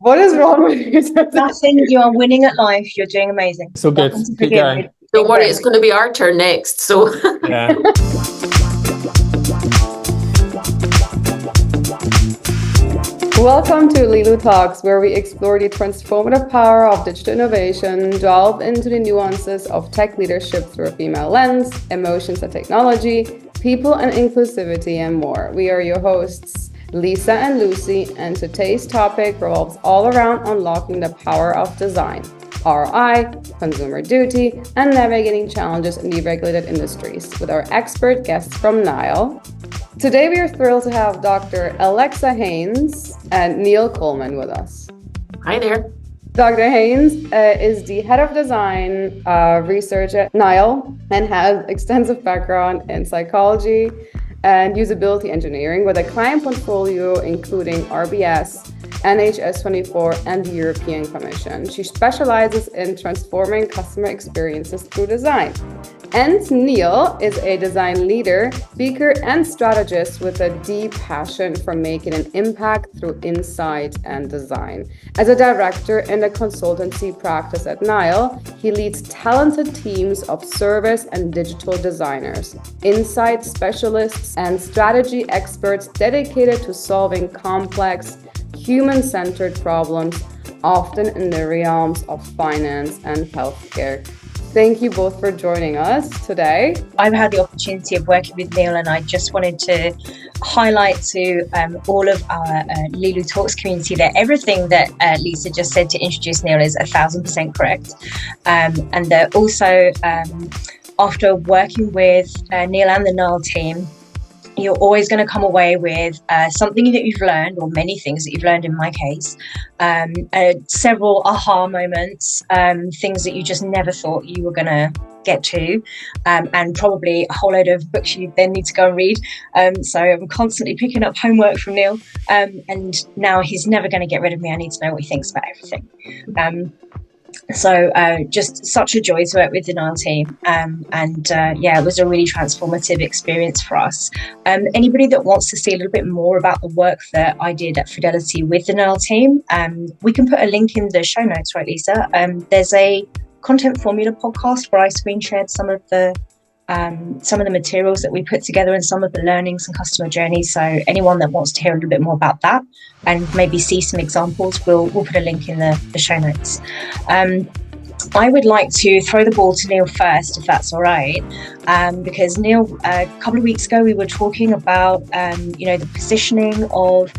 What is wrong with you? Nothing. You are winning at life. You're doing amazing. So good. Nothing to Keep forgive. You're going. Don't doing worry, great. it's going to be our turn next. So Yeah. Welcome to LiLu Talks, where we explore the transformative power of digital innovation, delve into the nuances of tech leadership through a female lens, emotions and technology, people and inclusivity, and more. We are your hosts, Lisa and Lucy, and today's topic revolves all around unlocking the power of design, ROI, consumer duty, and navigating challenges in deregulated industries with our expert guests from Nile. Today we are thrilled to have Dr. Alexa Haynes and Neil Collman with us. hi there. Dr. Haynes is the head of design research at Nile and has extensive background in psychology and usability engineering with a client portfolio including RBS, NHS24, and the European Commission. She specializes in transforming customer experiences through design. And Neil is a design leader, speaker, and strategist with a deep passion for making an impact through insight and design. As a director in the consultancy practice at Nile, he leads talented teams of service and digital designers, insight specialists, and strategy experts dedicated to solving complex, human-centered problems, often in the realms of finance and healthcare. Thank you both for joining us today. I've had the opportunity of working with Neil, and I just wanted to highlight to all of our LiLu Talks community that everything that Lisa just said to introduce Neil is 1,000% correct. And that also, after working with Neil and the Nile team, you're always going to come away with something that you've learned, or many things that you've learned in my case, several aha moments, things that you just never thought you were going to get to, and probably a whole load of books you then need to go and read. So I'm constantly picking up homework from Neil, and now he's never going to get rid of me. I need to know what he thinks about everything. So just such a joy to work with the Nile team, and it was a really transformative experience for us. Anybody that wants to see a little bit more about the work that I did at Fidelity with the Nile team, we can put a link in the show notes, right, Lisa? There's a content formula podcast where I screen shared some of the materials that we put together and some of the learnings and customer journeys. So anyone that wants to hear a little bit more about that and maybe see some examples, we'll put a link in the show notes. I would like to throw the ball to Neil first, if that's all right, because Neil, a couple of weeks ago, we were talking about, the positioning of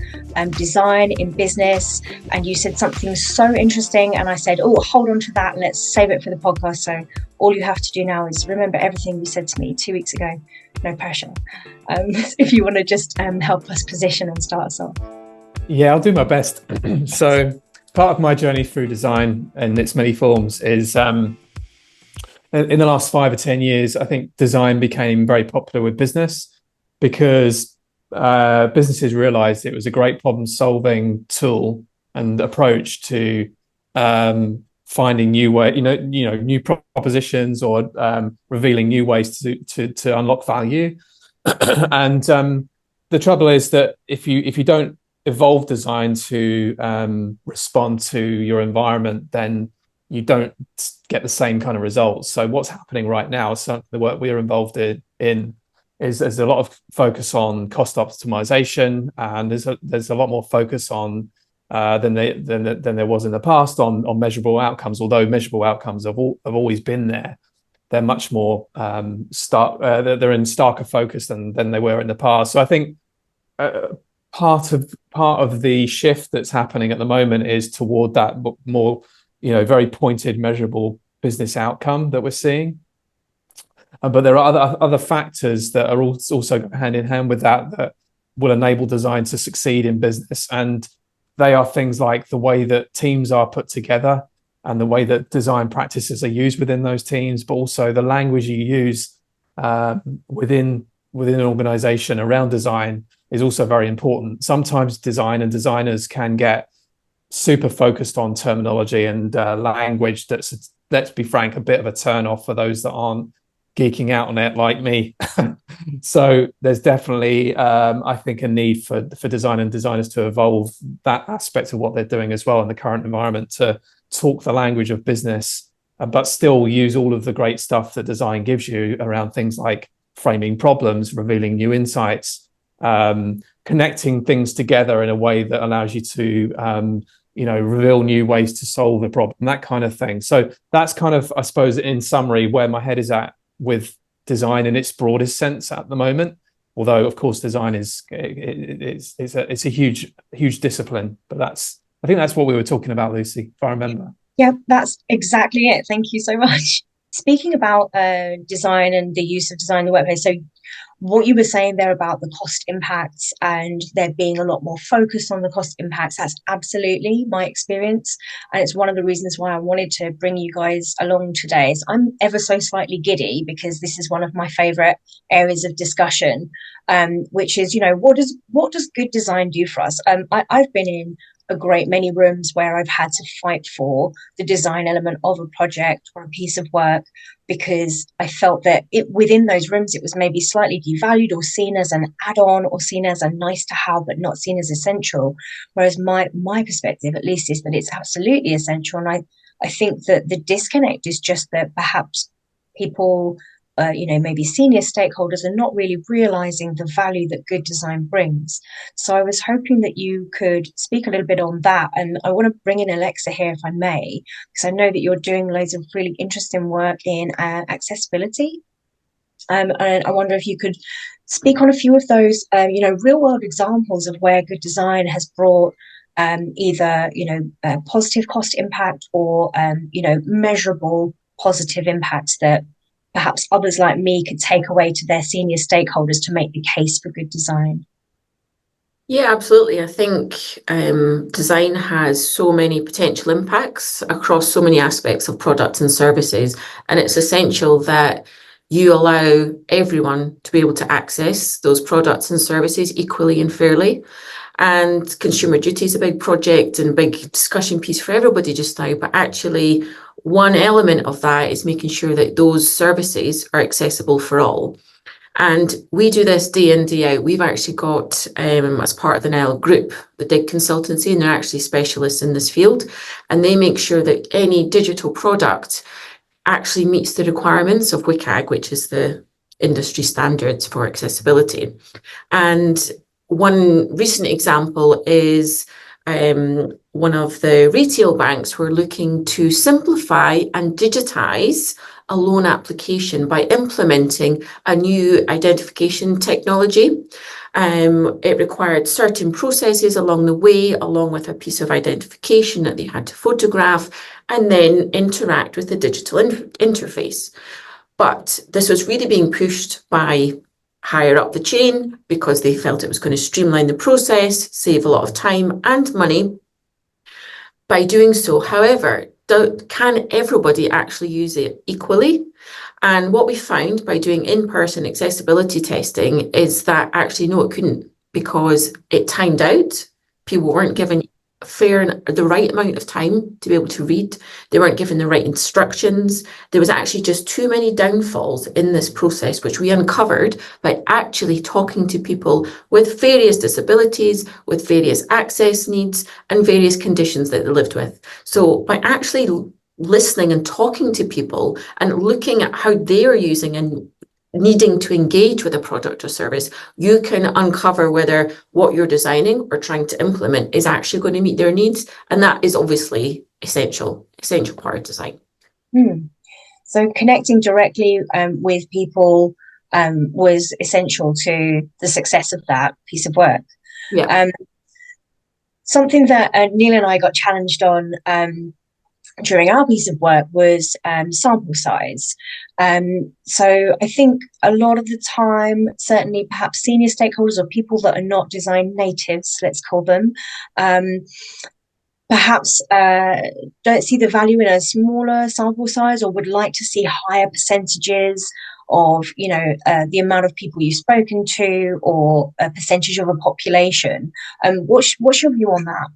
design in business, and you said something so interesting, and I said, oh, hold on to that, let's save it for the podcast. So all you have to do now is remember everything you said to me 2 weeks ago. No pressure. If you want to just help us position and start us off. Yeah, I'll do my best. So part of my journey through design in its many forms is in the last 5 or 10 years, I think design became very popular with business because businesses realized it was a great problem-solving tool and approach to finding new new propositions or revealing new ways to unlock value. And the trouble is that if you don't evolve design to respond to your environment, then you don't get the same kind of results. So what's happening right now, so the work we're involved in is there's a lot of focus on cost optimization, and there's a lot more focus on than there was in the past on measurable outcomes. Although measurable outcomes have always been there, they're much more they're in starker focus than they were in the past. So I think part of the shift that's happening at the moment is toward that more, very pointed, measurable business outcome that we're seeing. But there are other factors that are also hand in hand with that will enable design to succeed in business. And they are things like the way that teams are put together and the way that design practices are used within those teams, but also the language you use within an organization around design is also very important. Sometimes design and designers can get super focused on terminology and language that's, let's be frank, a bit of a turn off for those that aren't geeking out on it like me. So there's definitely, I think, a need for design and designers to evolve that aspect of what they're doing as well in the current environment, to talk the language of business, but still use all of the great stuff that design gives you around things like framing problems, revealing new insights, connecting things together in a way that allows you to reveal new ways to solve a problem, that kind of thing. So that's kind of, I suppose, in summary, where my head is at with design in its broadest sense at the moment. Although, of course, design it's a huge discipline. But I think that's what we were talking about, Lucy, if I remember. Yeah, that's exactly it. Thank you so much. Speaking about design and the use of design in the workplace, so what you were saying there about the cost impacts and there being a lot more focus on the cost impacts, that's absolutely my experience. And it's one of the reasons why I wanted to bring you guys along today. So I'm ever so slightly giddy because this is one of my favorite areas of discussion, which is, what does good design do for us? I've been in a great many rooms where I've had to fight for the design element of a project or a piece of work because I felt that within those rooms it was maybe slightly devalued or seen as an add-on or seen as a nice to have but not seen as essential. Whereas my perspective, at least, is that it's absolutely essential. And I think that the disconnect is just that perhaps people maybe senior stakeholders are not really realizing the value that good design brings. So I was hoping that you could speak a little bit on that. And I want to bring in Alexa here, if I may, because I know that you're doing loads of really interesting work in accessibility. And I wonder if you could speak on a few of those, real world examples of where good design has brought either, a positive cost impact or, measurable positive impacts that perhaps others like me could take away to their senior stakeholders to make the case for good design. Yeah, absolutely. I think design has so many potential impacts across so many aspects of products and services, and it's essential that you allow everyone to be able to access those products and services equally and fairly. And consumer duty is a big project and a big discussion piece for everybody just now, but actually one element of that is making sure that those services are accessible for all. And we do this day in, day out. We've actually got, as part of the Nile group, the DIG consultancy, and they're actually specialists in this field. And they make sure that any digital product actually meets the requirements of WCAG, which is the industry standards for accessibility. And one recent example is one of the retail banks who are looking to simplify and digitize a loan application by implementing a new identification technology. It required certain processes along the way, along with a piece of identification that they had to photograph and then interact with the digital interface. But this was really being pushed by higher up the chain because they felt it was going to streamline the process, save a lot of time and money by doing so. However, can everybody actually use it equally? And what we found by doing in-person accessibility testing is that actually, no, it couldn't, because it timed out. People weren't given the right amount of time to be able to read. They weren't given the right instructions. There was actually just too many downfalls in this process, which we uncovered by actually talking to people with various disabilities, with various access needs and various conditions that they lived with. So by actually listening and talking to people and looking at how they are using and needing to engage with a product or service, you can uncover whether what you're designing or trying to implement is actually going to meet their needs. And that is obviously essential part of design. So connecting directly with people was essential to the success of that piece of work. Yeah. Something that Neil and I got challenged on during our piece of work was sample size. So I think a lot of the time, certainly perhaps senior stakeholders or people that are not design natives, let's call them, perhaps don't see the value in a smaller sample size or would like to see higher percentages of, the amount of people you've spoken to or a percentage of a population. What's your view on that?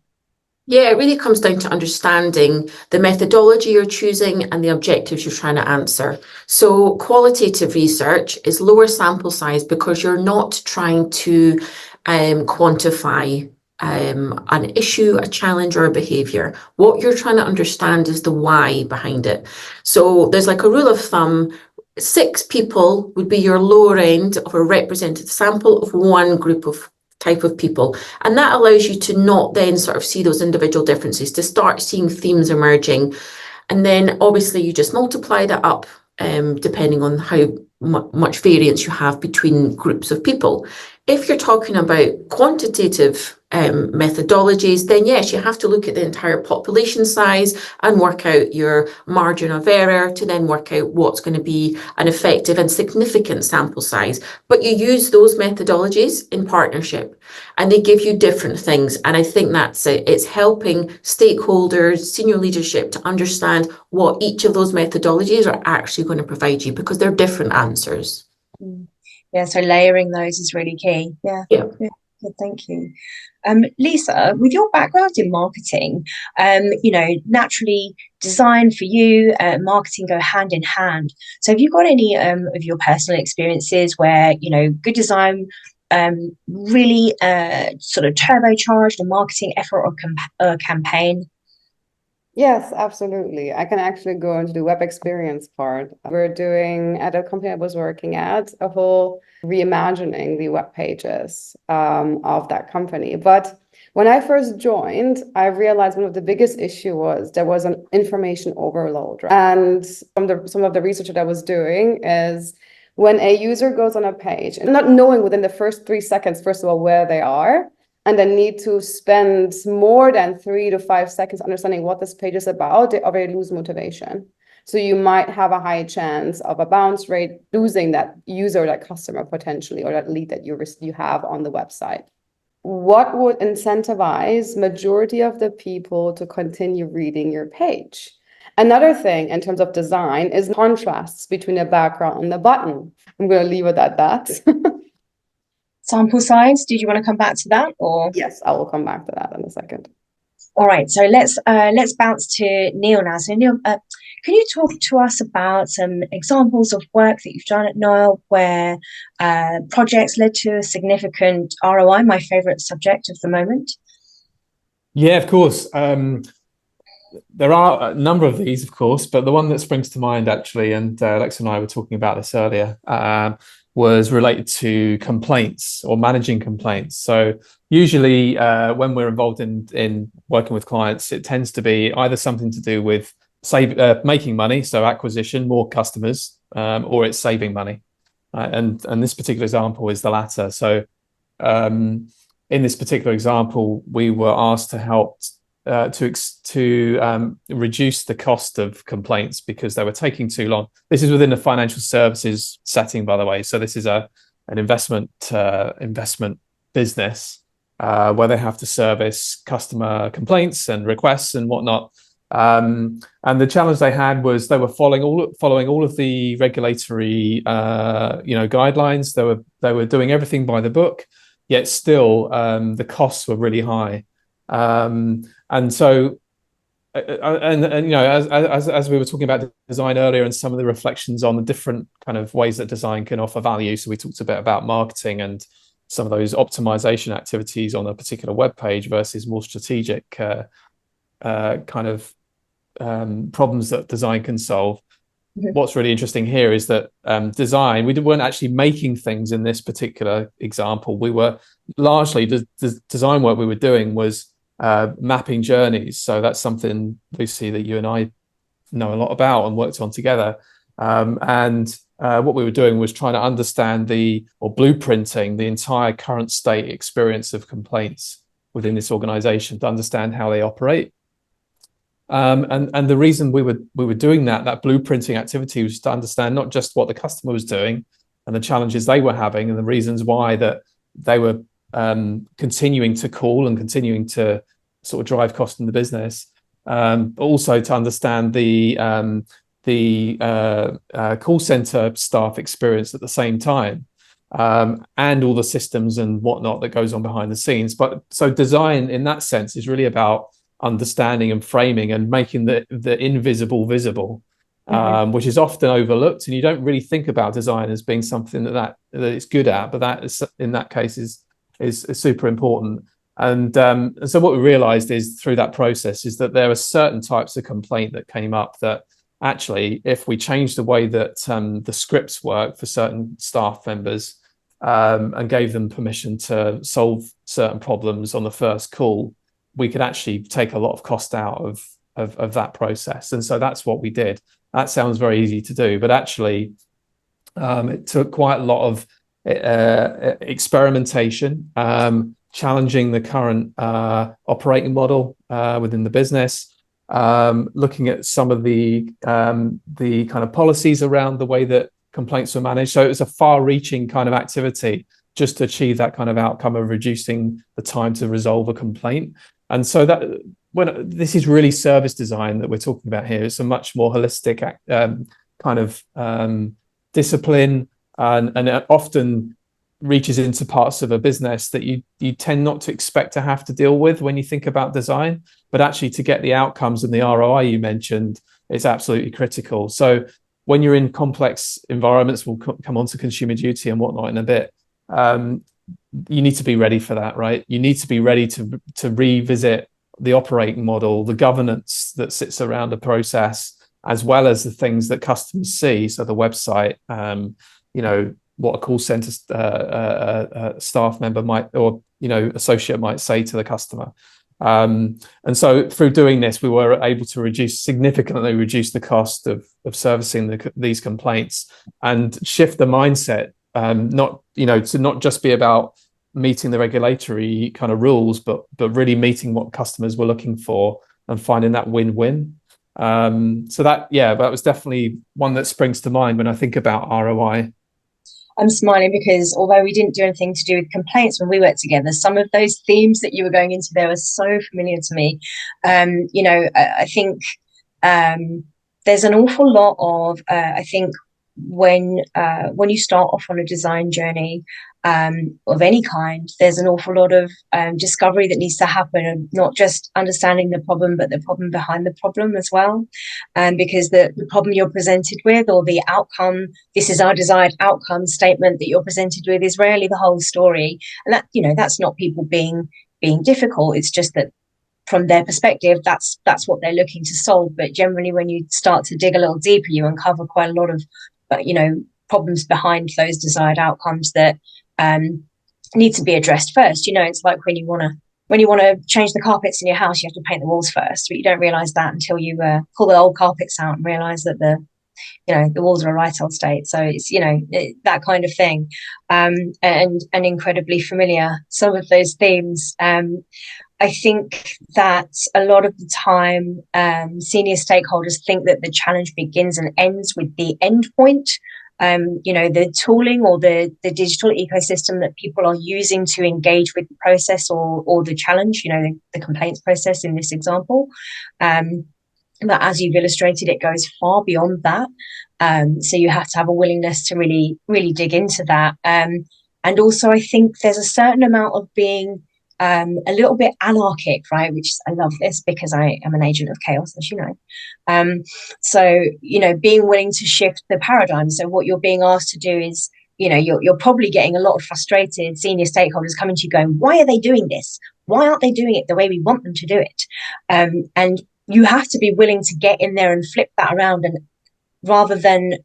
Yeah, it really comes down to understanding the methodology you're choosing and the objectives you're trying to answer. So qualitative research is lower sample size because you're not trying to quantify an issue, a challenge, or a behavior. What you're trying to understand is the why behind it. So there's like a rule of thumb. 6 people would be your lower end of a representative sample of one group of type of people. And that allows you to not then sort of see those individual differences, to start seeing themes emerging. And then obviously you just multiply that up depending on how much variance you have between groups of people. If you're talking about quantitative methodologies, then yes, you have to look at the entire population size and work out your margin of error to then work out what's going to be an effective and significant sample size. But you use those methodologies in partnership and they give you different things. And I think that's it. It's helping stakeholders, senior leadership to understand what each of those methodologies are actually going to provide you, because they're different answers. Yeah, so layering those is really key. Yeah. Good, thank you. Lisa, with your background in marketing, naturally design for you, marketing go hand in hand. So have you got any of your personal experiences where, good design really sort of turbocharged a marketing effort or campaign? Yes, absolutely. I can actually go into the web experience part. We're doing, at a company I was working at, a whole reimagining the web pages of that company. But when I first joined, I realized one of the biggest issue was there was an information overload. And some of the research that I was doing is when a user goes on a page and not knowing within the first 3 seconds, first of all, where they are, and then need to spend more than 3 to 5 seconds understanding what this page is about, they already lose motivation. So you might have a high chance of a bounce rate, losing that user, that customer potentially, or that lead that you have on the website. What would incentivize majority of the people to continue reading your page? Another thing in terms of design is contrasts between the background and the button. I'm going to leave it at that. Sample size, did you want to come back to that, or? Yes, I will come back to that in a second. All right, so let's bounce to Nile now. So Nile, can you talk to us about some examples of work that you've done at Nile where projects led to a significant ROI, my favorite subject of the moment? Yeah, of course. There are a number of these, of course, but the one that springs to mind actually, and Lex and I were talking about this earlier, was related to complaints or managing complaints. So usually when we're involved in working with clients, it tends to be either something to do with making money, so acquisition, more customers, or it's saving money. And this particular example is the latter. So in this particular example, we were asked to help to reduce the cost of complaints because they were taking too long. This is within a financial services setting, by the way. So this is an investment business where they have to service customer complaints and requests and whatnot. And the challenge they had was they were following all of the regulatory guidelines. They were doing everything by the book, yet still the costs were really high. And so, as we were talking about design earlier and some of the reflections on the different kind of ways that design can offer value. So we talked a bit about marketing and some of those optimization activities on a particular web page versus more strategic kind of problems that design can solve. Mm-hmm. What's really interesting here is that design, we weren't actually making things in this particular example. We were largely, the design work we were doing was mapping journeys. So that's something, Lucy, that you and I know a lot about and worked on together. And what we were doing was trying to understand blueprinting the entire current state experience of complaints within this organization to understand how they operate. And the reason we were doing that blueprinting activity was to understand not just what the customer was doing and the challenges they were having and the reasons why that they were continuing to call and continuing to sort of drive cost in the business, but also to understand the call center staff experience at the same time, and all the systems and whatnot that goes on behind the scenes. But so design in that sense is really about understanding and framing and making the invisible visible, which is often overlooked, and you don't really think about design as being something that it's good at, but that is, in that case, is super important. And so what we realized is through that process is that there are certain types of complaint that came up that actually, if we change the way that the scripts work for certain staff members, and gave them permission to solve certain problems on the first call, we could actually take a lot of cost out of that process. And so that's what we did. That sounds very easy to do, but actually it took quite a lot of experimentation, challenging the current operating model within the business, looking at some of the kind of policies around the way that complaints were managed. So it was a far-reaching kind of activity just to achieve that kind of outcome of reducing the time to resolve a complaint. And so that when this is really service design that we're talking about here, it's a much more holistic kind of discipline, and it often reaches into parts of a business that you tend not to expect to have to deal with when you think about design, but actually to get the outcomes and the ROI you mentioned is absolutely critical. So when you're in complex environments, we'll come on to consumer duty and whatnot in a bit, you need to be ready for that, right? You need to be ready to revisit the operating model, the governance that sits around a process, as well as the things that customers see. So the website, what a call center staff member might, or associate might say to the customer. And so through doing this, we were able to significantly reduce the cost of servicing these complaints and shift the mindset, to not just be about meeting the regulatory kind of rules, but really meeting what customers were looking for and finding that win-win. So that was definitely one that springs to mind when I think about ROI. I'm smiling because although we didn't do anything to do with complaints when we worked together, some of those themes that you were going into there were so familiar to me. I think there's an awful lot of, I think when you start off on a design journey of any kind, there's an awful lot of discovery that needs to happen, and not just understanding the problem, but the problem behind the problem as well. Because the problem you're presented with, or the outcome, this is our desired outcome statement that you're presented with, is rarely the whole story. And that, that's not people being difficult. It's just that from their perspective, that's what they're looking to solve. But generally, when you start to dig a little deeper, you uncover quite a lot of problems behind those desired outcomes that need to be addressed first. It's like when you want to change the carpets in your house, you have to paint the walls first, but you don't realize that until you pull the old carpets out and realize that the walls are a right old state. So it's that kind of thing, and incredibly familiar, some of those themes. I think that a lot of the time, senior stakeholders think that the challenge begins and ends with the end point. The tooling or the digital ecosystem that people are using to engage with the process or the challenge, the complaints process in this example. But as you've illustrated, it goes far beyond that. So you have to have a willingness to really, really dig into that. And also, I think there's a certain amount of being a little bit anarchic, right? Which I love this because I am an agent of chaos, as you know. So, being willing to shift the paradigm. So what you're being asked to do is, you're probably getting a lot of frustrated senior stakeholders coming to you going, why are they doing this? Why aren't they doing it the way we want them to do it? And you have to be willing to get in there and flip that around, and rather than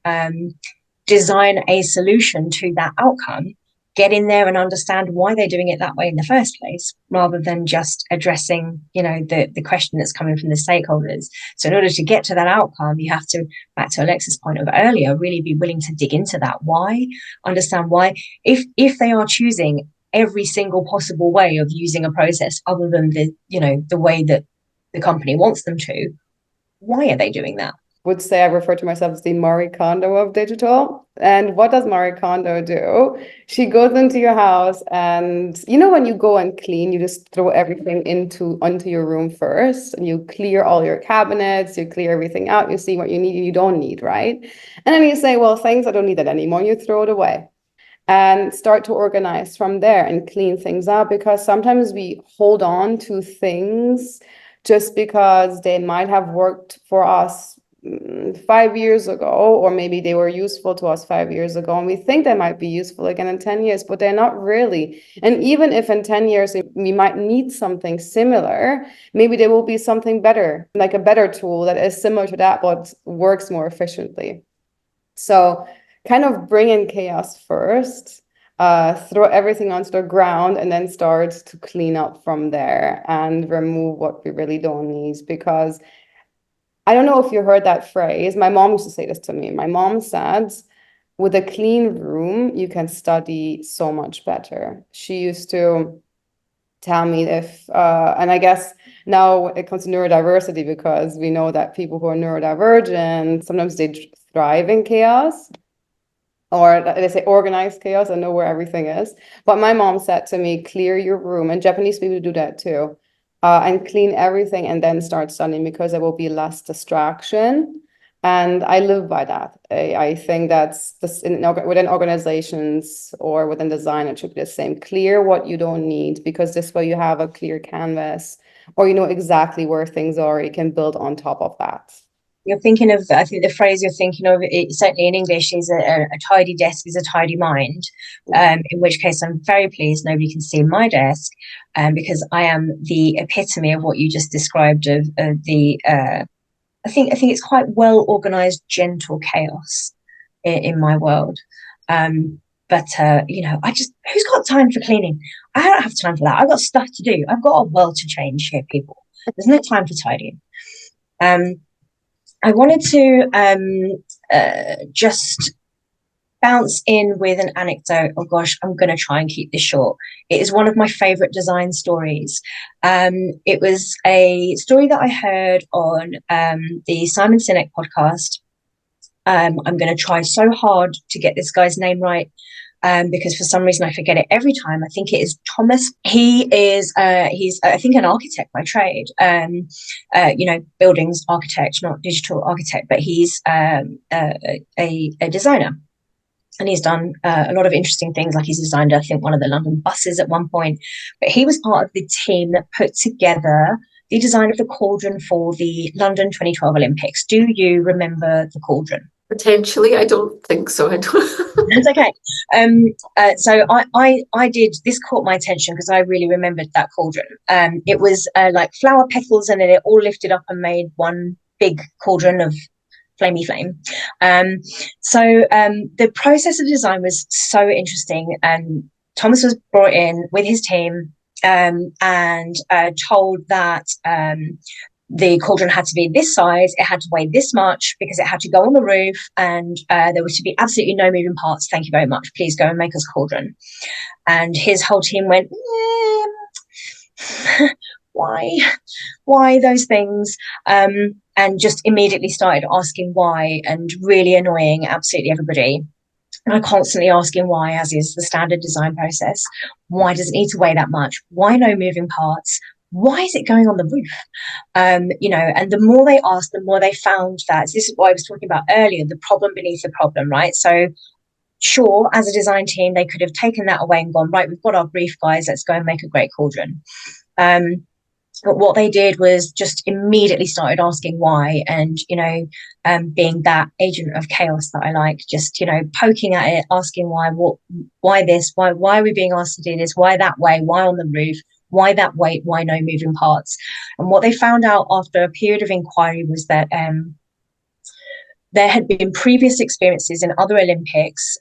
design a solution to that outcome, get in there and understand why they're doing it that way in the first place, rather than just addressing, the question that's coming from the stakeholders. So in order to get to that outcome, you have to, back to Alexa's point of earlier, really be willing to dig into that why, understand why. If they are choosing every single possible way of using a process other than the way that the company wants them to, why are they doing that? Would say I refer to myself as the Marie Kondo of digital. And what does Marie Kondo do? She goes into your house, and when you go and clean, you just throw everything onto your room first, and you clear all your cabinets, you clear everything out, you see what you need, you don't need, right? And then you say, well, things I don't need that anymore, you throw it away and start to organize from there and clean things up, because sometimes we hold on to things just because they might have worked for us 5 years ago, or maybe they were useful to us 5 years ago, and we think they might be useful again in 10 years, but they're not really. And even if in 10 years we might need something similar, maybe there will be something better, like a better tool that is similar to that, but works more efficiently. So kind of bring in chaos first, throw everything onto the ground, and then start to clean up from there and remove what we really don't need. Because I don't know if you heard that phrase. My mom used to say this to me. My mom said, with a clean room, you can study so much better. She used to tell me if, and I guess now it comes to neurodiversity, because we know that people who are neurodivergent, sometimes they thrive in chaos, or they say organized chaos and know where everything is. But my mom said to me, clear your room, and Japanese people do that too, and clean everything and then start studying, because there will be less distraction. And I live by that. I think that's this within organizations or within design, it should be the same. Clear what you don't need, because this way you have a clear canvas, or you know exactly where things are. You can build on top of that. You're thinking of, I think the phrase you're thinking of, it, certainly in English, is a tidy desk is a tidy mind. In which case, I'm very pleased nobody can see my desk, because I am the epitome of what you just described of the. I think it's quite well organized, gentle chaos in my world. But you know, who's got time for cleaning? I don't have time for that. I've got stuff to do. I've got a world to change here, people. There's no time for tidying. I wanted to just bounce in with an anecdote. Oh gosh, I'm going to try and keep this short. It is one of my favorite design stories. It was a story that I heard on the Simon Sinek podcast. I'm going to try so hard to get this guy's name right, because for some reason I forget it every time. I think it is Thomas. He is he's I think an architect by trade, you know, buildings architect, not digital architect, but he's a designer. And he's done a lot of interesting things, like he's designed, I think, one of the London buses at one point. But he was part of the team that put together the design of the cauldron for the London 2012 Olympics. Do you remember the cauldron? Potentially, I don't think so. I don't. It's okay. So I did, this caught my attention because I really remembered that cauldron. It was like flower petals, and then it all lifted up and made one big cauldron of flamey flame. So the process of design was so interesting. Thomas was brought in with his team and told that the cauldron had to be this size, it had to weigh this much, because it had to go on the roof, and there was to be absolutely no moving parts. Thank you very much. Please go and make us a cauldron. And his whole team went, why those things? And just immediately started asking why, and really annoying absolutely everybody. And constantly asking why, as is the standard design process. Why does it need to weigh that much? Why no moving parts? Why is it going on the roof? You know, and the more they asked, the more they found that, this is what I was talking about earlier, the problem beneath the problem, right? So sure, as a design team, they could have taken that away and gone, right, we've got our brief, guys, let's go and make a great cauldron. But what they did was just immediately started asking why, and, you know, being that agent of chaos that I like, just, you know, poking at it, asking why this, why are we being asked to do this, why that way, why on the roof, why that weight, why no moving parts. And what they found out after a period of inquiry was that there had been previous experiences in other Olympics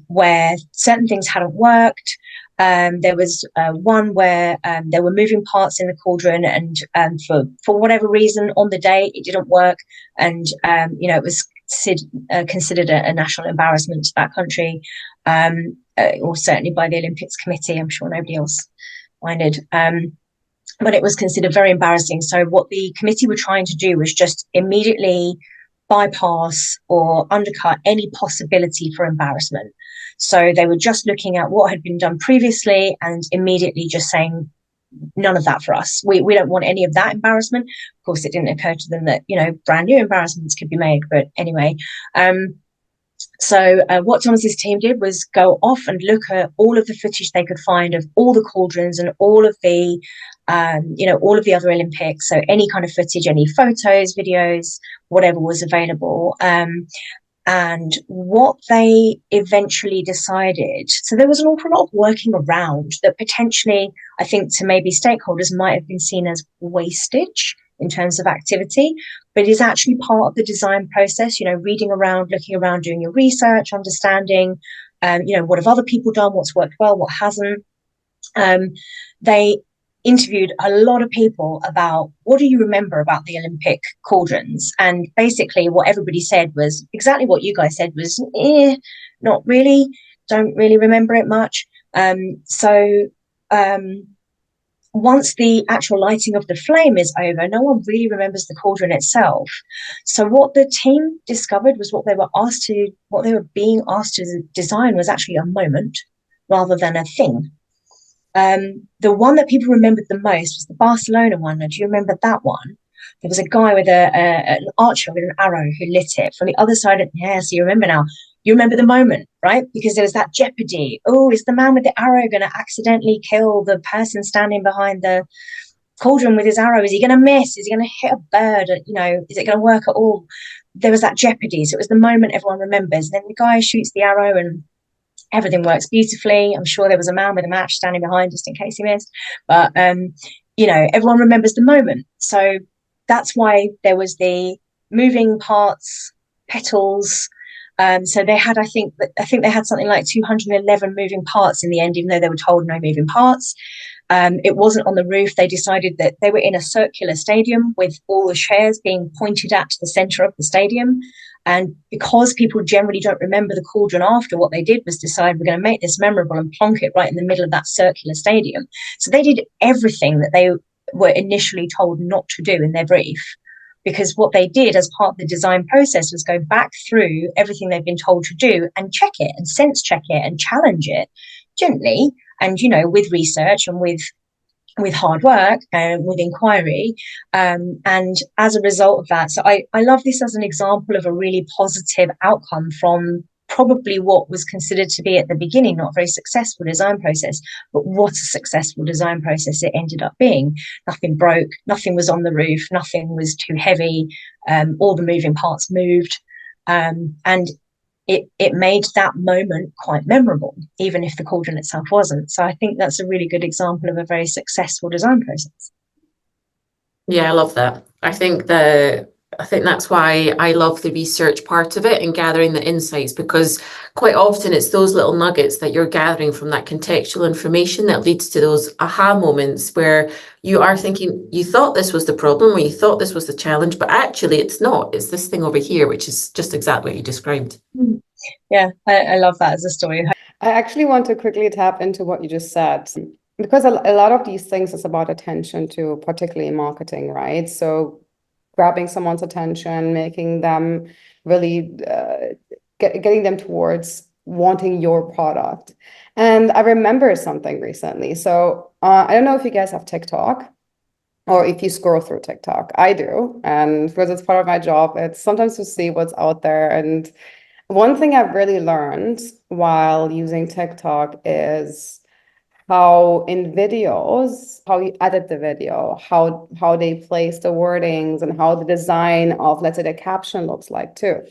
where certain things hadn't worked. There was one where there were moving parts in the cauldron, and for whatever reason on the day it didn't work, and you know, it was considered a national embarrassment to that country, or certainly by the Olympics committee. I'm sure nobody else minded, but it was considered very embarrassing. So what the committee were trying to do was just immediately bypass or undercut any possibility for embarrassment. So they were just looking at what had been done previously and immediately just saying, none of that for us. We don't want any of that embarrassment. Of course, it didn't occur to them that, you know, brand new embarrassments could be made. But anyway, So what Thomas's team did was go off and look at all of the footage they could find of all the cauldrons and all of the, all of the other Olympics. So any kind of footage, any photos, videos, whatever was available. And what they eventually decided, so there was an awful lot of working around that potentially, I think, to maybe stakeholders might have been seen as wastage in terms of activity, but it is actually part of the design process, reading around, looking around, doing your research, understanding, what have other people done, what's worked well, what hasn't. They interviewed a lot of people about what do you remember about the Olympic cauldrons, and basically what everybody said was exactly what you guys said was not really, don't really remember it much. Once the actual lighting of the flame is over, no one really remembers the cauldron itself. So what the team discovered was what they were being asked to design was actually a moment rather than a thing. The one that people remembered the most was the Barcelona one. Do you remember that one? There was a guy with an archer with an arrow who lit it from the other side of, so you remember now. You remember the moment, right? Because there was that jeopardy. Oh, is the man with the arrow going to accidentally kill the person standing behind the cauldron with his arrow? Is he going to miss? Is he going to hit a bird? Is it going to work at all? There was that jeopardy. So it was the moment everyone remembers. Then the guy shoots the arrow and everything works beautifully. I'm sure there was a man with a match standing behind just in case he missed. But, everyone remembers the moment. So that's why there was the moving parts, petals. So they had, I think they had something like 211 moving parts in the end, even though they were told no moving parts. It wasn't on the roof. They decided that they were in a circular stadium with all the chairs being pointed at the center of the stadium. And because people generally don't remember the cauldron after, what they did was decide we're going to make this memorable and plonk it right in the middle of that circular stadium. So they did everything that they were initially told not to do in their brief. Because what they did as part of the design process was go back through everything they've been told to do and check it and sense check it and challenge it gently and, with research and with hard work and with inquiry. And as a result of that, so I love this as an example of a really positive outcome from probably what was considered to be at the beginning not a very successful design process, but what a successful design process it ended up being. Nothing broke, nothing was on the roof, nothing was too heavy, all the moving parts moved, and it made that moment quite memorable, even if the cauldron itself wasn't. So I think that's a really good example of a very successful design process. Yeah, I love that. I think that's why I love the research part of it and gathering the insights, because quite often it's those little nuggets that you're gathering from that contextual information that leads to those aha moments where you are thinking you thought this was the problem or you thought this was the challenge, but actually it's not. It's this thing over here, which is just exactly what you described. Yeah, I love that as a story. I actually want to quickly tap into what you just said, because a lot of these things is about attention to, particularly in marketing, right? So grabbing someone's attention, making them really getting them towards wanting your product. And I remember something recently. So I don't know if you guys have TikTok or if you scroll through TikTok. I do. And because it's part of my job, it's sometimes to see what's out there. And one thing I've really learned while using TikTok is how in videos, how you edit the video, how they place the wordings and how the design of, let's say, the caption looks like too.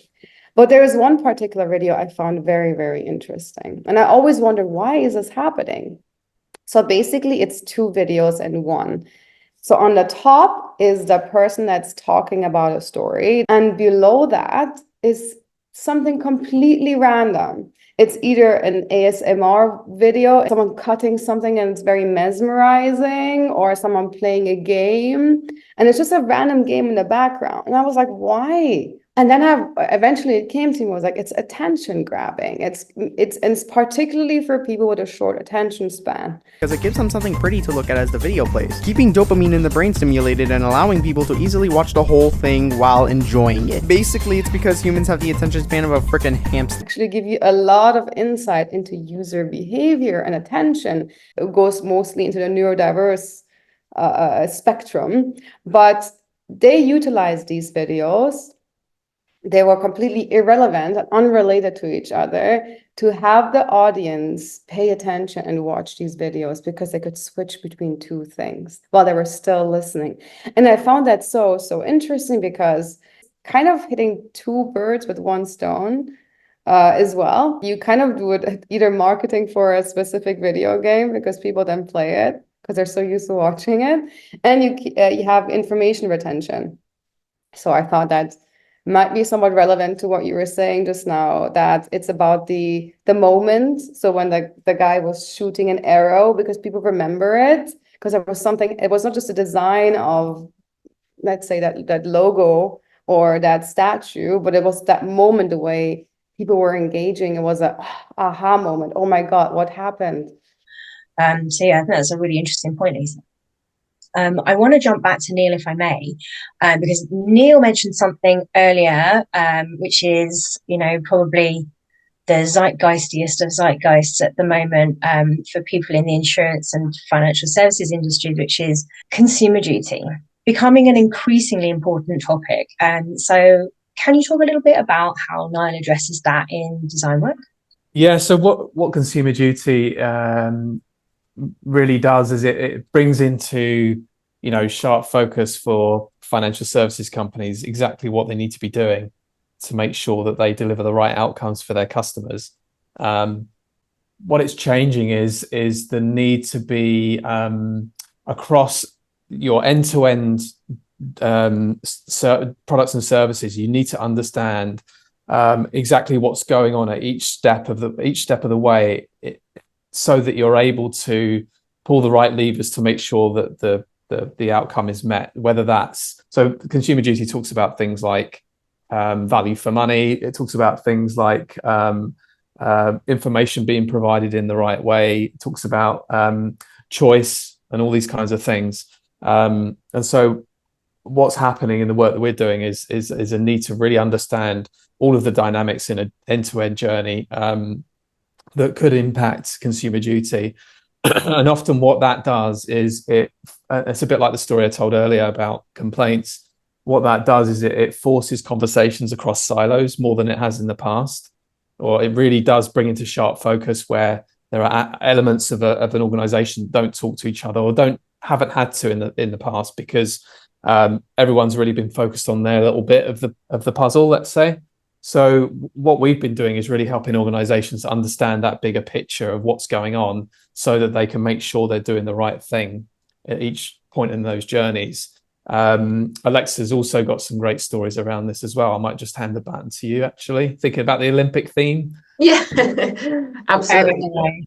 But there is one particular video I found very, very interesting. And I always wonder, why is this happening? So basically it's two videos in one. So on the top is the person that's talking about a story, and below that is something completely random. It's either an ASMR video, someone cutting something and it's very mesmerizing, or someone playing a game, and it's just a random game in the background. And I was like, why? And then eventually it came to me, was like, it's attention grabbing. It's particularly for people with a short attention span. Because it gives them something pretty to look at as the video plays, keeping dopamine in the brain stimulated and allowing people to easily watch the whole thing while enjoying it. Basically, it's because humans have the attention span of a freaking hamster. Actually give you a lot of insight into user behavior and attention. It goes mostly into the neurodiverse spectrum, but they utilize these videos they were completely irrelevant and unrelated to each other, to have the audience pay attention and watch these videos because they could switch between two things while they were still listening. And I found that so interesting, because kind of hitting two birds with one stone as well. You kind of do it either marketing for a specific video game because people then play it because they're so used to watching it, and you have information retention. So I thought that might be somewhat relevant to what you were saying just now, that it's about the moment. So when the guy was shooting an arrow, because people remember it, because it was something, it was not just a design of, let's say, that logo or that statue, but it was that moment, the way people were engaging. It was a aha moment. Oh my God, what happened? So yeah, I think that's a really interesting point, Lisa. I want to jump back to Neil, if I may, because Neil mentioned something earlier, which is, probably the zeitgeistiest of zeitgeists at the moment for people in the insurance and financial services industry, which is consumer duty, becoming an increasingly important topic. And so can you talk a little bit about how Nile addresses that in design work? Yeah, so what consumer duty really does is it brings into sharp focus for financial services companies exactly what they need to be doing to make sure that they deliver the right outcomes for their customers. What it's changing is the need to be across your end-to-end products and services. You need to understand exactly what's going on at each step of the way, so that you're able to pull the right levers to make sure that the outcome is met. Whether that's, so consumer duty talks about things like value for money. It talks about things like information being provided in the right way. It talks about choice and all these kinds of things. And so what's happening in the work that we're doing is a need to really understand all of the dynamics in an end-to-end journey that could impact consumer duty. And often what that does is it's a bit like the story I told earlier about complaints. What that does is it forces conversations across silos more than it has in the past, or it really does bring into sharp focus where there are elements of an organization that don't talk to each other or haven't had to in the past, because everyone's really been focused on their little bit of the puzzle, let's say. So what we've been doing is really helping organizations understand that bigger picture of what's going on, so that they can make sure they're doing the right thing at each point in those journeys. Alexa's also got some great stories around this as well. I might just hand the baton to you, actually, thinking about the Olympic theme. Yeah, absolutely.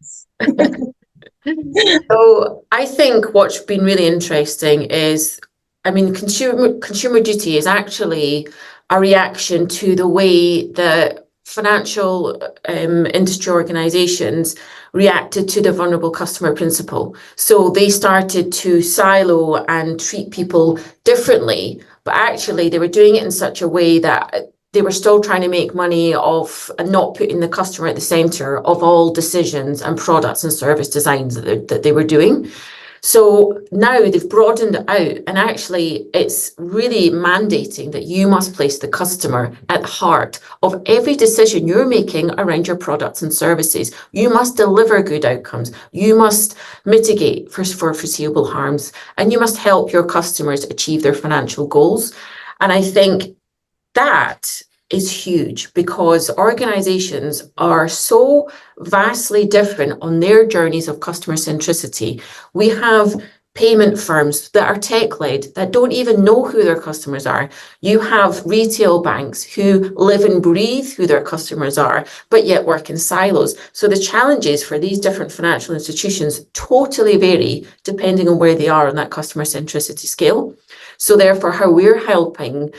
So I think what's been really interesting is, consumer duty is actually a reaction to the way that financial industry organizations reacted to the vulnerable customer principle. So they started to silo and treat people differently, but actually they were doing it in such a way that they were still trying to make money off and not putting the customer at the center of all decisions and products and service designs that they were doing. So now they've broadened it out, and actually it's really mandating that you must place the customer at the heart of every decision you're making around your products and services. You must deliver good outcomes. You must mitigate for foreseeable harms, and you must help your customers achieve their financial goals. And I think that is huge, because organizations are so vastly different on their journeys of customer centricity. We have payment firms that are tech-led that don't even know who their customers are. You have retail banks who live and breathe who their customers are, but yet work in silos. So the challenges for these different financial institutions totally vary depending on where they are on that customer centricity scale. So therefore, how we're helping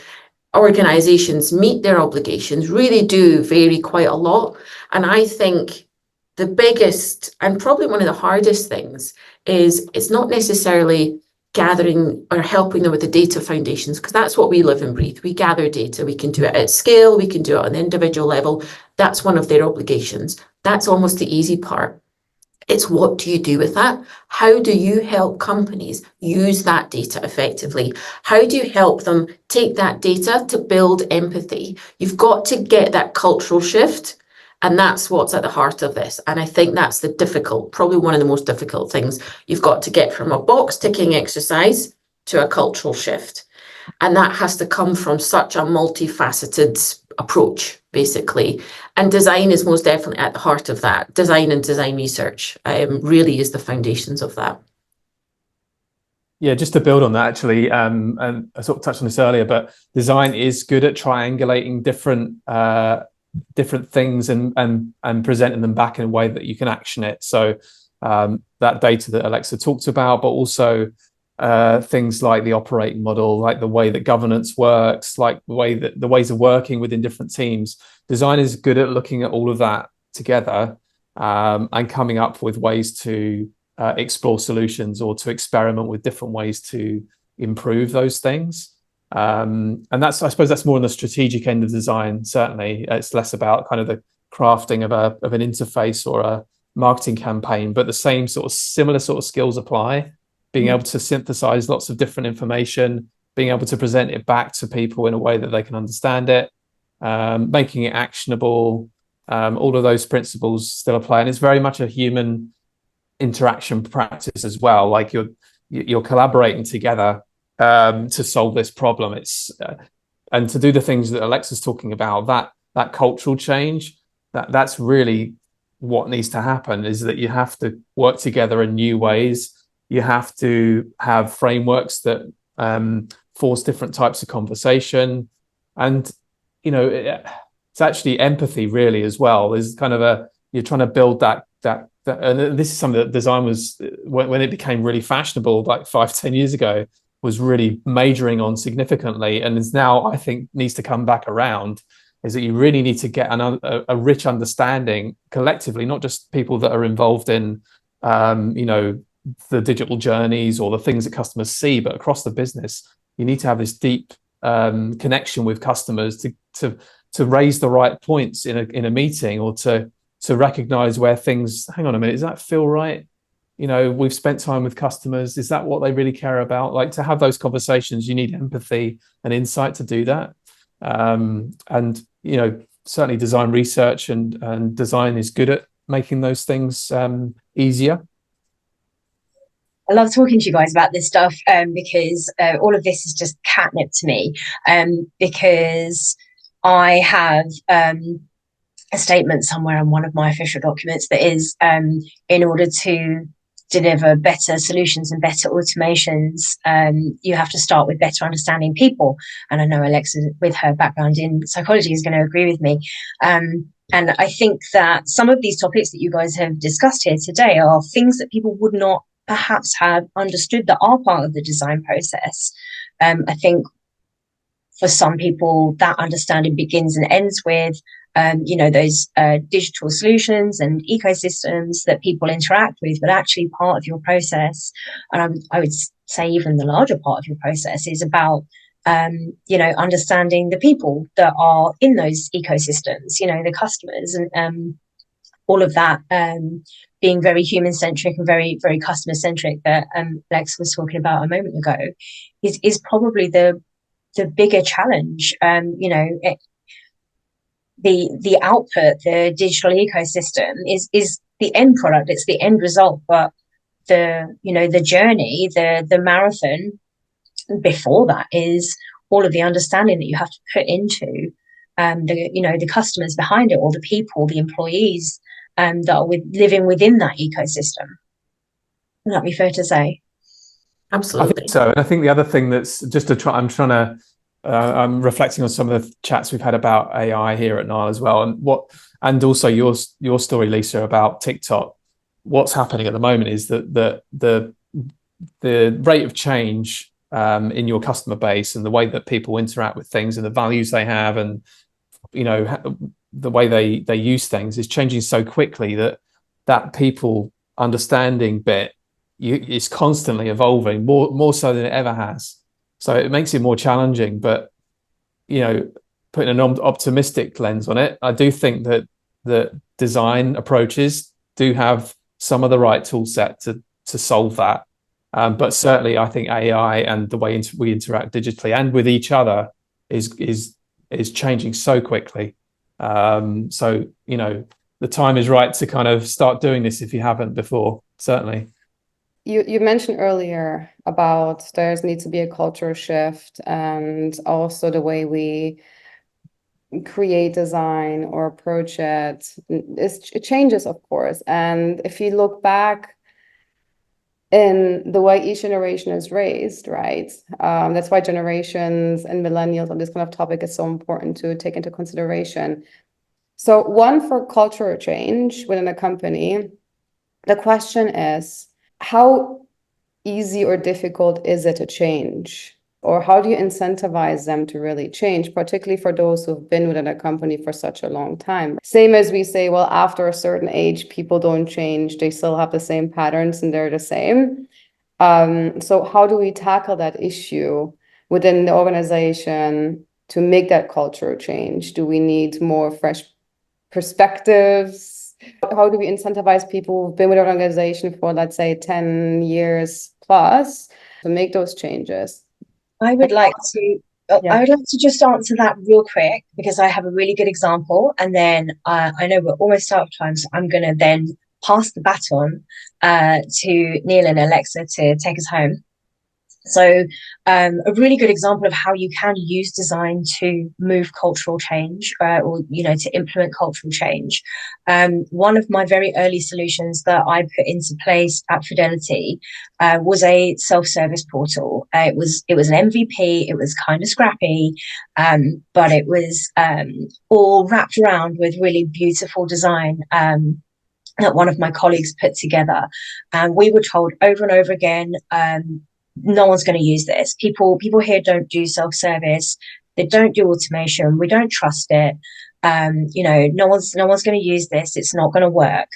organizations meet their obligations really do vary quite a lot. And I think the biggest and probably one of the hardest things is it's not necessarily gathering or helping them with the data foundations, because that's what we live and breathe. We gather data. We can do it at scale. We can do it on the individual level. That's one of their obligations. That's almost the easy part. It's what do you do with that? How do you help companies use that data effectively? How do you help them take that data to build empathy? You've got to get that cultural shift. And that's what's at the heart of this. And I think that's probably one of the most difficult things. You've got to get from a box ticking exercise to a cultural shift. And that has to come from such a multifaceted approach, basically. And design is most definitely at the heart of that. Design and design research really is the foundations of that. Yeah, just to build on that, actually, and I sort of touched on this earlier, but design is good at triangulating different things and presenting them back in a way that you can action it. So that data that Alexa talked about, but also things like the operating model, like the way that governance works, like the ways of working within different teams. Design is good at looking at all of that together and coming up with ways to explore solutions or to experiment with different ways to improve those things. And I suppose that's more on the strategic end of design. Certainly, it's less about kind of the crafting of an interface or a marketing campaign, but the similar sort of skills apply. Being able to synthesize lots of different information, being able to present it back to people in a way that they can understand it, making it actionable. All of those principles still apply, and it's very much a human interaction practice as well. Like you're collaborating together to solve this problem. And to do the things that Alexa's talking about, that cultural change, that's really what needs to happen, is that you have to work together in new ways. You have to have frameworks that force different types of conversation. And, it's actually empathy really as well. There's kind of you're trying to build that, and this is something that design was, when it became really fashionable, like 5-10 years ago, was really majoring on significantly, and is now, I think, needs to come back around, is that you really need to get a rich understanding collectively, not just people that are involved in, the digital journeys or the things that customers see, but across the business. You need to have this deep connection with customers to raise the right points in a meeting, or to recognize where things, hang on a minute, does that feel right? We've spent time with customers. Is that what they really care about? Like, to have those conversations, you need empathy and insight to do that. And certainly design research and design is good at making those things easier. I love talking to you guys about this stuff because all of this is just catnip to me, because I have a statement somewhere on one of my official documents that is, in order to deliver better solutions and better automations, you have to start with better understanding people. And I know Alexa, with her background in psychology, is going to agree with me. And I think that some of these topics that you guys have discussed here today are things that people would not perhaps have understood that are part of the design process. I think for some people that understanding begins and ends with those digital solutions and ecosystems that people interact with, but actually part of your process, and I would say even the larger part of your process, is about understanding the people that are in those ecosystems, the customers, and all of that, being very human-centric and very, very customer-centric that Lex was talking about a moment ago, is probably the bigger challenge. The output, the digital ecosystem is the end product, it's the end result, but the journey, the marathon before that is all of the understanding that you have to put into the customers behind it, or the people, the employees that are living within that ecosystem. Would that be fair to say? Absolutely. I think so. And I think the other thing that's just I'm reflecting on some of the chats we've had about AI here at Nile as well, and also your story, Lisa, about TikTok. What's happening at the moment is that the rate of change in your customer base and the way that people interact with things and the values they have, and the way they use things, is changing so quickly that people understanding bit is constantly evolving, more so than it ever has. So it makes it more challenging, but putting an optimistic lens on it, I do think that design approaches do have some of the right tool set to solve that. But certainly, I think AI and the way we interact digitally and with each other is changing so quickly. So, you know, the time is right to kind of start doing this if you haven't before, certainly. You mentioned earlier about there needs to be a cultural shift, and also the way we create design or approach it, it changes, of course. And if you look back in the way each generation is raised, right? That's why generations and millennials on this kind of topic is so important to take into consideration. So one, for cultural change within a company, the question is, how easy or difficult is it to change? Or how do you incentivize them to really change, particularly for those who've been within a company for such a long time? Same as we say, well, after a certain age, people don't change. They still have the same patterns and they're the same. So how do we tackle that issue within the organization to make that cultural change? Do we need more fresh perspectives? How do we incentivize people who've been with an organization for, let's say, 10 years plus to make those changes? I would like to just answer that real quick, because I have a really good example, and then I know we're almost out of time, so I'm going to then pass the baton to Neil and Alexa to take us home. So a really good example of how you can use design to move cultural change, or, you know, to implement cultural change. One of my very early solutions that I put into place at Fidelity was a self-service portal. It was an MVP. It was kind of scrappy, but it was all wrapped around with really beautiful design that one of my colleagues put together. And we were told over and over again, no one's going to use this. People here don't do self-service. They don't do automation. We don't trust it. You know, no one's going to use this. It's not going to work.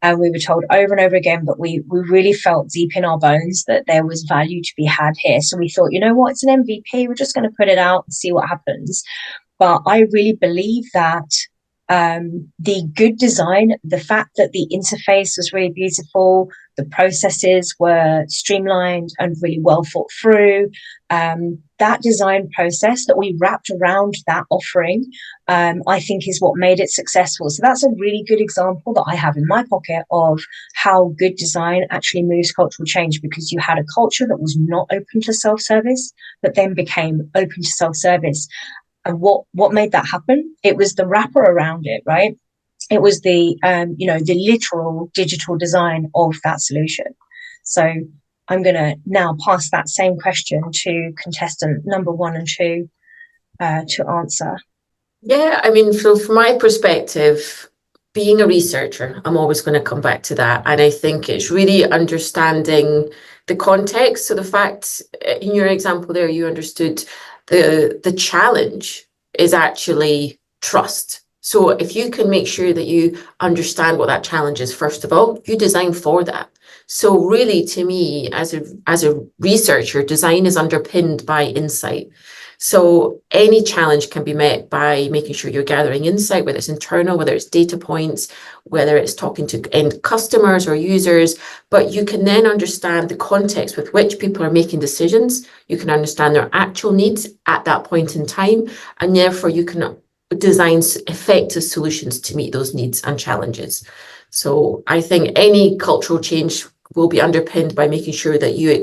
And we were told over and over again, but we really felt deep in our bones that there was value to be had here. So we thought, you know what, it's an MVP. We're just going to put it out and see what happens. But I really believe that the good design, the fact that the interface was really beautiful, the processes were streamlined and really well thought through, that design process that we wrapped around that offering, I think is what made it successful. So that's a really good example that I have in my pocket of how good design actually moves cultural change, because you had a culture that was not open to self-service that then became open to self-service. And what made that happen? It was the wrapper around it, right? It was the the literal digital design of that solution. So I'm going to now pass that same question to contestant number 1 and 2 to answer. Yeah, I mean, from my perspective, being a researcher, I'm always going to come back to that. And I think it's really understanding the context. So the fact, in your example there, you understood the challenge is actually trust. So if you can make sure that you understand what that challenge is, first of all, you design for that. So really, to me, as a researcher, design is underpinned by insight. So any challenge can be met by making sure you're gathering insight, whether it's internal, whether it's data points, whether it's talking to end customers or users, but you can then understand the context with which people are making decisions. You can understand their actual needs at that point in time, and therefore you can design effective solutions to meet those needs and challenges. So I think any cultural change will be underpinned by making sure that you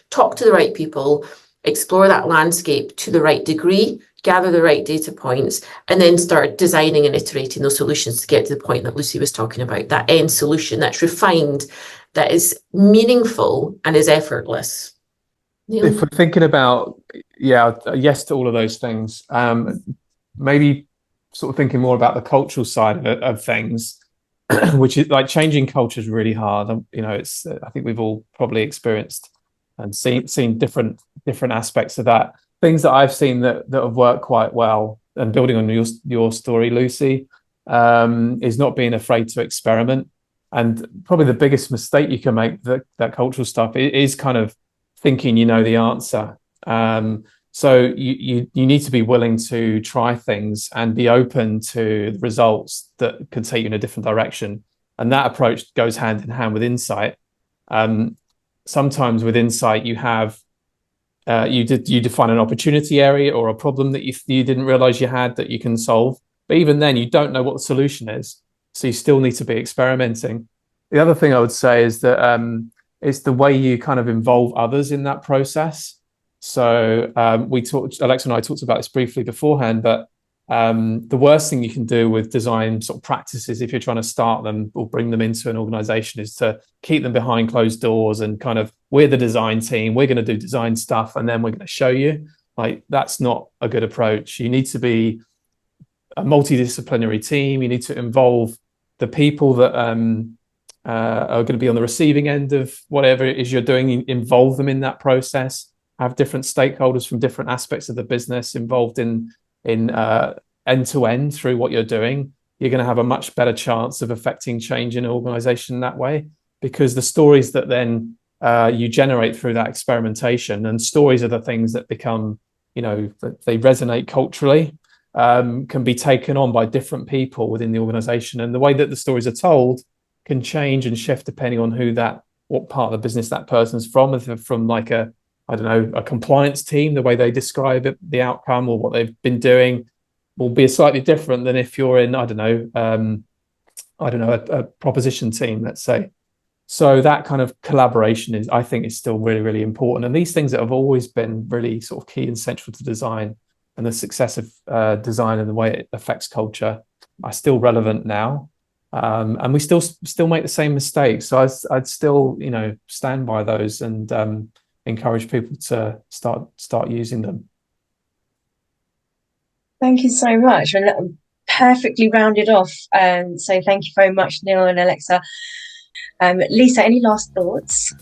talk to the right people, explore that landscape to the right degree, gather the right data points, and then start designing and iterating those solutions to get to the point that Lucy was talking about, that end solution that's refined, that is meaningful and is effortless. Neil? If we're thinking about, yes to all of those things, maybe sort of thinking more about the cultural side of things, which is like changing culture is really hard. You know, it's I think we've all probably experienced and seen different aspects of that. Things that I've seen that have worked quite well, and building on your story, Lucy, is not being afraid to experiment. And probably the biggest mistake you can make that cultural stuff is kind of thinking you know the answer. So you need to be willing to try things and be open to the results that could take you in a different direction. And that approach goes hand in hand with insight. Sometimes with insight, you have you define an opportunity area or a problem that you didn't realize you had that you can solve. But even then, you don't know what the solution is. So you still need to be experimenting. The other thing I would say is that it's the way you kind of involve others in that process. So Alexa and I talked about this briefly beforehand, but the worst thing you can do with design sort of practices, if you're trying to start them or bring them into an organization, is to keep them behind closed doors and kind of, we're the design team, we're going to do design stuff, and then we're going to show you. Like, that's not a good approach. You need to be a multidisciplinary team. You need to involve the people that are going to be on the receiving end of whatever it is you're doing, involve them in that process, have different stakeholders from different aspects of the business involved in end-to-end through what you're doing. You're going to have a much better chance of affecting change in an organization that way, because the stories that then you generate through that experimentation, and stories are the things that become, they resonate culturally, can be taken on by different people within the organization. And the way that the stories are told can change and shift depending on what part of the business that person's from. If they're from like a compliance team, the way they describe it, the outcome or what they've been doing will be slightly different than if you're in, a proposition team, let's say. So that kind of collaboration I think is still really, really important. And these things that have always been really sort of key and central to design and the success of design and the way it affects culture are still relevant now. And we still make the same mistakes. So I'd still, stand by those and encourage people to start using them. Thank you so much. And that perfectly rounded off. So thank you very much, Neil and Alexa. Lisa, any last thoughts?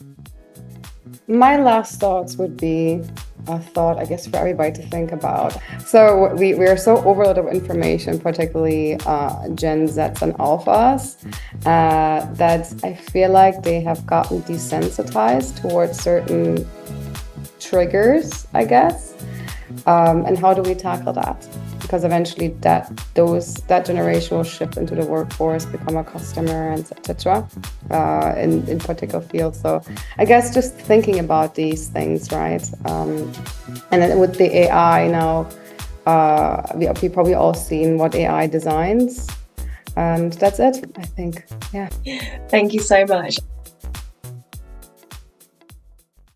My last thoughts would be a thought, I guess, for everybody to think about. So we are so overloaded with information, particularly Gen Zs and Alphas, that I feel like they have gotten desensitized towards certain triggers, I guess. And how do we tackle that? Because eventually that generation will shift into the workforce, become a customer, and etc. In particular fields. So I guess just thinking about these things, right? And then with the AI now, we probably all seen what AI designs, and that's it, I think. Yeah. Thank you so much.